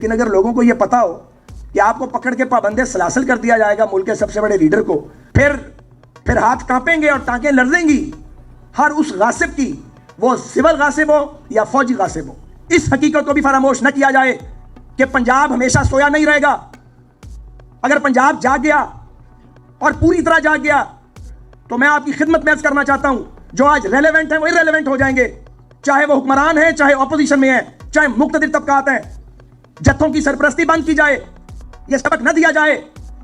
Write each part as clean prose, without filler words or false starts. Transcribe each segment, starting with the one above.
लेकिन अगर लोगों को यह पता हो कि आपको पकड़ के पाबंदे सलासल कर दिया जाएगा मुल्क के सबसे बड़े लीडर को, फिर हाथ कांपेंगे और टांकें लर्जेंगी हर उस गासिब की, वो सिविल गासिब हो या फौजी गासिब हो। इस हकीकत को भी फरामोश न किया जाए कि पंजाब हमेशा सोया नहीं रहेगा। अगर पंजाब जाग गया और पूरी तरह जाग गया तो मैं आपकी खिदमत में अर्ज करना चाहता हूं, जो आज रेलेवेंट है वो इररेलेवेंट हो जाएंगे, चाहे वो हुक्मरान है, चाहे ऑपोजिशन में है, चाहे मुख्तलिफ तबकात हैं। जत्थों की सरपरस्ती बंद की जाए। यह सबक न दिया जाए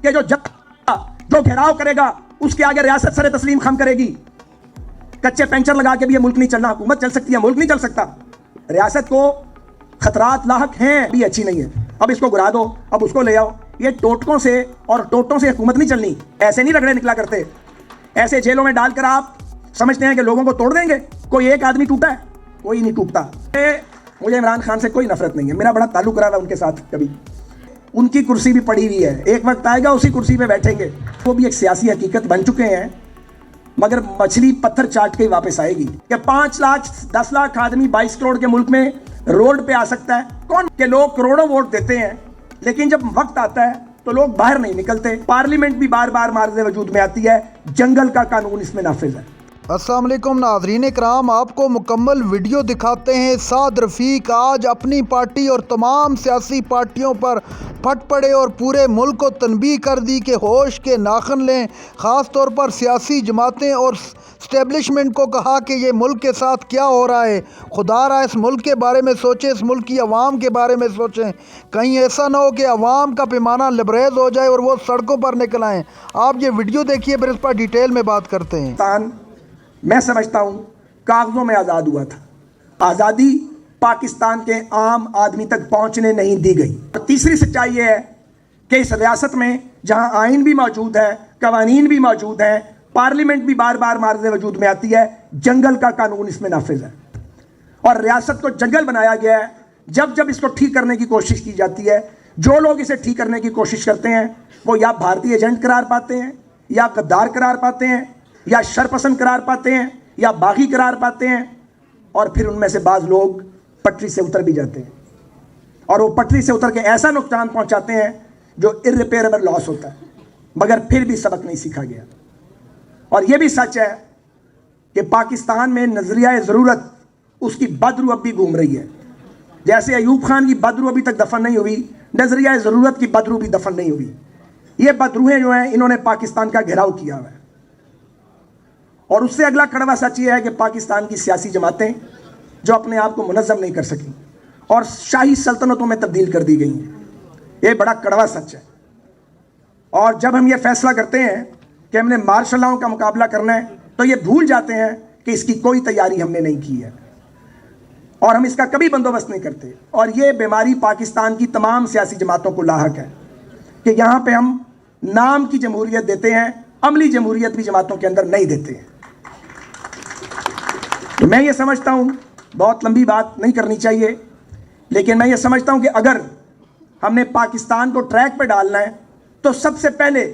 कि जो घेराव करेगा उसके आगे रियासत सरे तस्लीम खम करेगी। कच्चे पेंचर लगा के भी यह मुल्क नहीं चलना। हुकूमत चल सकती है, मुल्क नहीं चल सकता। रियासत को खतरात लाहक हैं, भी अच्छी नहीं है। अब इसको गिरा दो, अब उसको ले आओ। ये टोटकों से और टोटों से हुकूमत नहीं चलनी। ऐसे नहीं रगड़े निकला करते। ऐसे जेलों में डालकर आप समझते हैं कि लोगों को तोड़ देंगे। कोई एक आदमी टूटा है? कोई नहीं टूटता। मुझे इमरान खान से कोई नफरत नहीं है, मेरा बड़ा ताल्लुक रहा है उनके साथ। कभी उनकी कुर्सी भी पड़ी हुई है, एक वक्त आएगा उसी कुर्सी पे बैठेंगे। वो भी एक सियासी हकीकत बन चुके हैं, मगर मछली पत्थर चाट के ही वापस आएगी। कि 5 लाख 10 लाख आदमी 22 करोड़ के मुल्क में रोड पे आ सकता है कौन? के लोग करोड़ों वोट देते हैं, लेकिन जब वक्त आता है तो लोग बाहर नहीं निकलते। पार्लियामेंट भी बार बार मार्ज़े वजूद में आती है, जंगल का कानून इसमें नाफिज है। अस्सलाम वालेकुम नाज़रीन कराम, आपको मुकम्मल वीडियो दिखाते हैं। साद रफ़ीक आज अपनी पार्टी और तमाम सियासी पार्टियों पर फट पड़े और पूरे मुल्क को तनबीह कर दी कि होश के नाखन लें। ख़ास तौर पर सियासी जमातें और स्टैब्लिशमेंट को कहा कि ये मुल्क के साथ क्या हो रहा है। खुदा रहा इस मुल्क के बारे में सोचें, इस मुल्क की आवाम के बारे में सोचें। कहीं ऐसा ना हो कि आवाम का पैमाना लबरेज हो जाए और वो सड़कों पर निकल आएँ। आप ये वीडियो देखिए, फिर इस पर डिटेल में बात करते हैं। मैं समझता हूं कागजों में आज़ाद हुआ था। आज़ादी पाकिस्तान के आम आदमी तक पहुंचने नहीं दी गई। और तीसरी सच्चाई यह है कि इस रियासत में जहां आइन भी मौजूद है, कवानीन भी मौजूद है, पार्लियामेंट भी बार बार मार्ज़े वजूद में आती है, जंगल का कानून इसमें नाफिज है। और रियासत को जंगल बनाया गया है। जब जब इसको ठीक करने की कोशिश की जाती है, जो लोग इसे ठीक करने की कोशिश करते हैं वो या भारतीय एजेंट करार पाते हैं, या गद्दार करार पाते हैं, या शरपसंद करार पाते हैं, या बागी करार पाते हैं। और फिर उनमें से बाज़ लोग पटरी से उतर भी जाते हैं, और वो पटरी से उतर के ऐसा नुकसान पहुंचाते हैं जो इर्रिपेयरेबल लॉस होता है, मगर फिर भी सबक नहीं सीखा गया। और यह भी सच है कि पाकिस्तान में नजरिया ज़रूरत उसकी बदरू अब भी घूम रही है। जैसे अयूब खान की बदरू अभी तक दफन नहीं हुई, नजरिया ज़रूरत की बदरू भी दफन नहीं हुई। ये बदरूहें जो हैं, इन्होंने पाकिस्तान का घेराव किया हुआ है। और उससे अगला कड़वा सच ये है कि पाकिस्तान की सियासी जमातें जो अपने आप को मुनज़्ज़म नहीं कर सकी और शाही सल्तनतों में तब्दील कर दी गई हैं, ये बड़ा कड़वा सच है। और जब हम ये फैसला करते हैं कि हमने मार्शल लॉ का मुकाबला करना है, तो ये भूल जाते हैं कि इसकी कोई तैयारी हमने नहीं की है और हम इसका कभी बंदोबस्त नहीं करते। और ये बीमारी पाकिस्तान की तमाम सियासी जमातों को लाहक है कि यहाँ पे हम नाम की जमहूरियत देते हैं, अमली जमहूरियत भी जमातों के अंदर नहीं देते हैं। तो मैं ये समझता हूँ, बहुत लंबी बात नहीं करनी चाहिए, लेकिन मैं ये समझता हूँ कि अगर हमने पाकिस्तान को ट्रैक पे डालना है तो सबसे पहले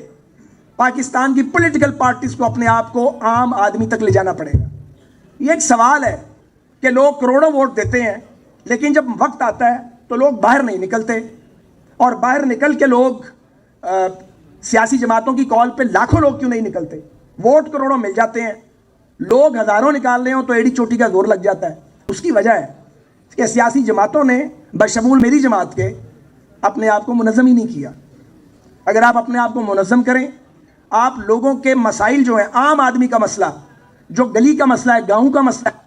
पाकिस्तान की पॉलिटिकल पार्टीज को अपने आप को आम आदमी तक ले जाना पड़ेगा। ये एक सवाल है कि लोग करोड़ों वोट देते हैं, लेकिन जब वक्त आता है तो लोग बाहर नहीं निकलते। और बाहर निकल के लोग सियासी जमातों की कॉल पे लाखों लोग क्यों नहीं निकलते? वोट करोड़ों मिल जाते हैं, लोग हजारों निकाल रहे हो तो एड़ी चोटी का जोर लग जाता है। उसकी वजह है कि सियासी जमातों ने बशमूल मेरी जमात के अपने आप को मुनज़्ज़म ही नहीं किया। अगर आप अपने आप को मुनज़्ज़म करें, आप लोगों के मसाइल जो है, आम आदमी का मसला, जो गली का मसला है, गाँव का मसला है,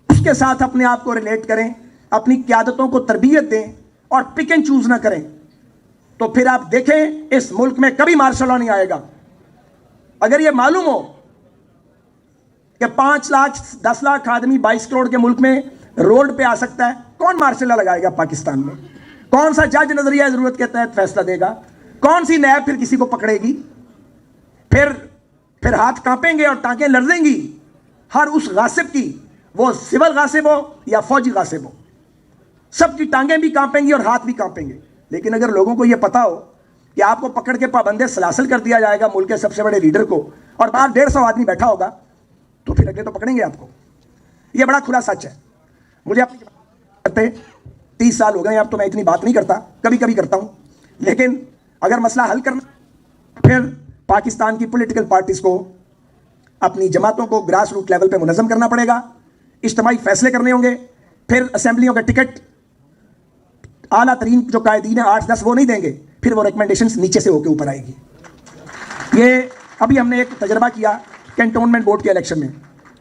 उसके साथ अपने आप को रिलेट करें, अपनी क़यादतों को तरबियत दें और पिक एंड चूज़ ना करें, तो फिर आप देखें इस मुल्क में कभी मार्शल लॉ नहीं आएगा। अगर ये मालूम हो कि 5 लाख 10 लाख आदमी 22 करोड़ के मुल्क में रोड पे आ सकता है, कौन मार्शल लॉ लगाएगा पाकिस्तान में? कौन सा जज नजरिया ज़रूरत के तहत फैसला देगा? कौन सी नैब फिर किसी को पकड़ेगी? फिर हाथ कांपेंगे और टांकें लर्जेंगी हर उस गासिब की, वो सिविल गासिब हो या फौजी गासिब हो। सबकी टांगें भी कांपेंगी और हाथ भी कांपेंगे। लेकिन अगर लोगों को यह पता हो कि आपको पकड़ के पाबंदे सलासल कर दिया जाएगा मुल्क के सबसे बड़े लीडर को, और बाहर 150 आदमी बैठा होगा, तो फिर अगले तो पकड़ेंगे आपको। यह बड़ा खुला सच है। मुझे अपनी 30 साल हो गए, अब तो मैं इतनी बात नहीं करता, कभी कभी करता हूं। लेकिन अगर मसला हल करना, फिर पाकिस्तान की पॉलिटिकल पार्टीज को अपनी जमातों को ग्रास रूट लेवल पे मुनज़्ज़म करना पड़ेगा, इज्तिमाई फैसले करने होंगे, फिर असेंबलियों का टिकट आला तरीन जो कायदीन है 8-10 वो नहीं देंगे, फिर वो रिकमेंडेशंस नीचे से होकर ऊपर आएगी। ये अभी हमने एक तजर्बा किया कैंटोनमेंट बोर्ड के इलेक्शन में,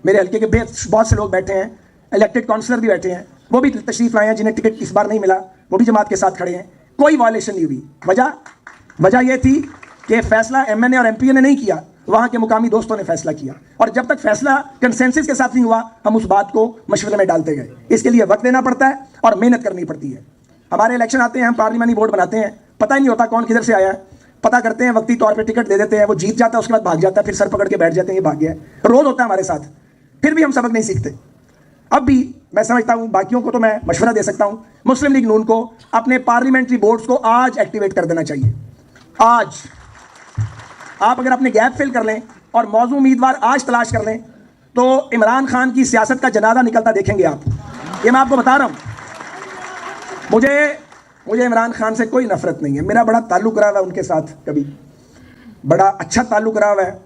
मेरे हल्के के बहुत से लोग बैठे हैं, इलेक्टेड काउंसलर भी बैठे हैं, वो भी तशरीफ लाए हैं जिन्हें टिकट इस बार नहीं मिला, वो भी जमात के साथ खड़े हैं, कोई वायलेशन नहीं हुई। वजह यह थी कि फैसला एमएनए और एमपीए ने नहीं किया, वहां के मुकामी दोस्तों ने फैसला किया, और जब तक फैसला कंसेंसस के साथ नहीं हुआ हम उस बात को मशवरे में डालते गए। इसके लिए वक्त देना पड़ता है और मेहनत करनी पड़ती है। हमारे इलेक्शन आते हैं, हम पार्लियामानी बोर्ड बनाते हैं, पता ही नहीं होता कौन किधर से आया है, पता करते हैं, वक्ती तौर पे टिकट दे देते हैं, वो जीत जाता है, उसके बाद भाग जाता है, फिर सर पकड़ के बैठ जाते हैं, ये भाग गया है, रोज होता है हमारे साथ, फिर भी हम सबक नहीं सीखते। अब भी मैं समझता हूं, बाकियों को तो मैं मशवरा दे सकता हूं, मुस्लिम लीग नून को अपने पार्लियामेंट्री बोर्ड्स को आज एक्टिवेट कर देना चाहिए। आज आप अगर अपने गैप फिल कर लें और मौजूद उम्मीदवार आज तलाश कर लें तो इमरान खान की सियासत का जनाजा निकलता देखेंगे आप, ये मैं आपको बता रहा हूं। मुझे इमरान खान से कोई नफरत नहीं है, मेरा बड़ा ताल्लुक रहा है उनके साथ, कभी बड़ा अच्छा ताल्लुक रहा है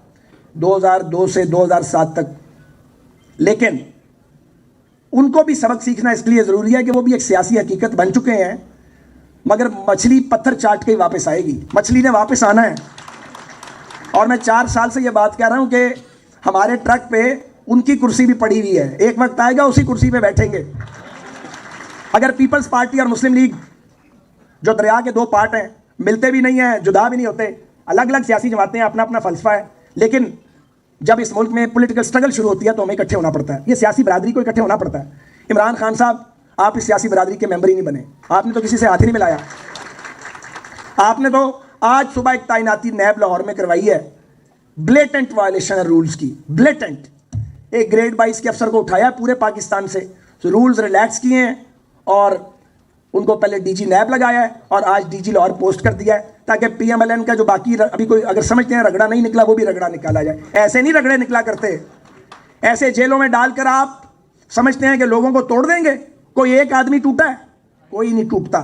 2002 से 2007 तक, लेकिन उनको भी सबक सीखना इसलिए ज़रूरी है कि वो भी एक सियासी हकीकत बन चुके हैं। मगर मछली पत्थर चाट के ही वापस आएगी, मछली ने वापस आना है। और मैं 4 साल से ये बात कह रहा हूं कि हमारे ट्रक पे उनकी कुर्सी भी पड़ी हुई है, एक वक्त आएगा उसी कुर्सी पे बैठेंगे। अगर पीपल्स पार्टी और मुस्लिम लीग जो दरिया के दो पार्ट हैं, मिलते भी नहीं हैं, जुदा भी नहीं होते, अलग अलग सियासी जमातें हैं, अपना अपना फलसफा है, लेकिन जब इस मुल्क में पॉलिटिकल स्ट्रगल शुरू होती है तो हमें इकट्ठे होना पड़ता है, ये सियासी बरादरी को इकट्ठे होना पड़ता है। इमरान खान साहब, आप इस सियासी बरादरी के मेंबर ही नहीं बने, आपने तो किसी से हाथ ही नहीं मिलाया। आपने तो आज सुबह एक तैनाती नैब लाहौर में करवाई है, ब्लेटेंट वायलेशन है रूल्स की, ब्लेटेंट। एक ग्रेड 22 के अफसर को उठाया पूरे पाकिस्तान से, तो रूल्स रिलैक्स किए हैं और उनको पहले डीजी नैब लगाया है और आज डीजी लाहौर पोस्ट कर दिया है, ताकि पीएमएलएन का जो बाकी अभी कोई अगर समझते हैं रगड़ा नहीं निकला, वो भी रगड़ा निकाला जाए। ऐसे नहीं रगड़े निकला करते, ऐसे जेलों में डालकर आप समझते हैं कि लोगों को तोड़ देंगे। कोई एक आदमी टूटा है? कोई नहीं टूटता।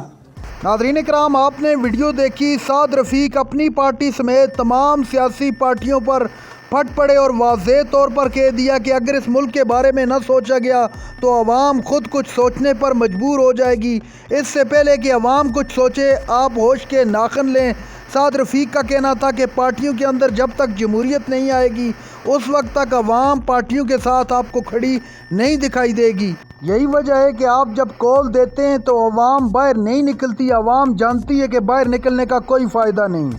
नाज़रीन इकराम, आपने वीडियो देखी, साद रफ़ीक अपनी पार्टी समेत तमाम सियासी पार्टियों पर फट पड़े और वाज़ेह तौर पर कह दिया कि अगर इस मुल्क के बारे में न सोचा गया तो अवाम खुद कुछ सोचने पर मजबूर हो जाएगी। इससे पहले कि अवाम कुछ सोचे, आप होश के नाखन लें। साद रफ़ीक का कहना था कि पार्टियों के अंदर जब तक जमहूरियत नहीं आएगी उस वक्त तक अवाम पार्टियों के साथ आपको खड़ी नहीं दिखाई देगी। यही वजह है कि आप जब कॉल देते हैं तो अवाम बाहर नहीं निकलती, अवाम जानती है कि बाहर निकलने का कोई फ़ायदा नहीं।